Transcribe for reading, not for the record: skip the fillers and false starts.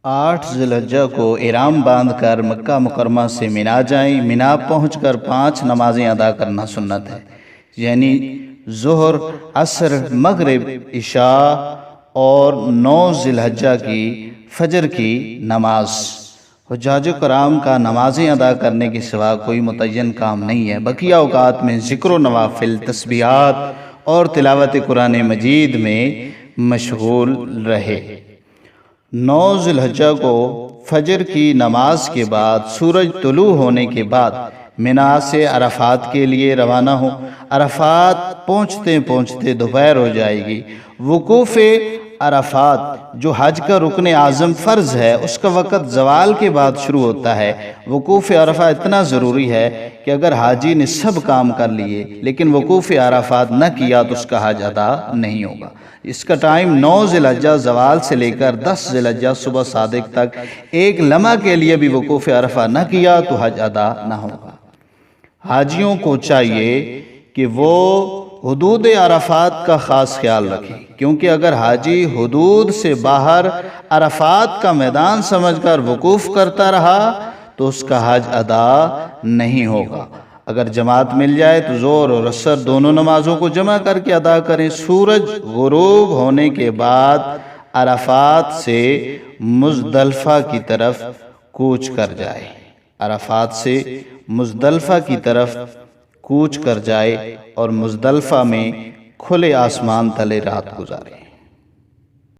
8 ذوالحجہ کو احرام باندھ کر مکہ مکرمہ سے منا جائیں۔ منا پہنچ کر 5 نمازیں ادا کرنا سنت ہے، یعنی ظہر، عصر، مغرب، عشاء اور 9 ذوالحجہ کی فجر کی نماز۔ حجاج کرام کا نمازیں ادا کرنے کے سوا کوئی متعین کام نہیں ہے، بقیہ اوقات میں ذکر و نوافل، تسبیحات اور تلاوت قرآن مجید میں مشغول رہے۔ 9 ذوالحجہ کو فجر کی نماز کے بعد سورج طلوع ہونے کے بعد منا سے عرفات کے لیے روانہ ہوں۔ عرفات پہنچتے پہنچتے دوپہر ہو جائے گی۔ وقوف عرفات جو حج کا رکن اعظم فرض ہے، اس کا وقت زوال کے بعد شروع ہوتا ہے۔ وقوف عرفہ اتنا ضروری ہے کہ اگر حاجی نے سب کام کر لیے لیکن وقوف عرفات نہ کیا تو اس کا حج ادا نہیں ہوگا۔ اس کا ٹائم 9 ذوالحجہ زوال سے لے کر 10 ذوالحجہ صبح صادق تک، ایک لمحہ کے لیے بھی وقوف عرفہ نہ کیا تو حج ادا نہ ہوگا۔ حاجیوں کو چاہیے کہ وہ حدود عرفات کا خاص خیال رکھیں، کیونکہ اگر حاجی حدود سے باہر عرفات کا میدان سمجھ کر وقوف کرتا رہا تو اس کا حج ادا نہیں ہوگا۔ اگر جماعت مل جائے تو ظہر اور عصر دونوں نمازوں کو جمع کر کے ادا کریں۔ سورج غروب ہونے کے بعد عرفات سے مزدلفہ کی طرف کوچ کر جائے۔ عرفات سے مزدلفہ کی طرف کوچ کر جائے اور مزدلفہ میں کھلے آسمان تلے رات گزارے۔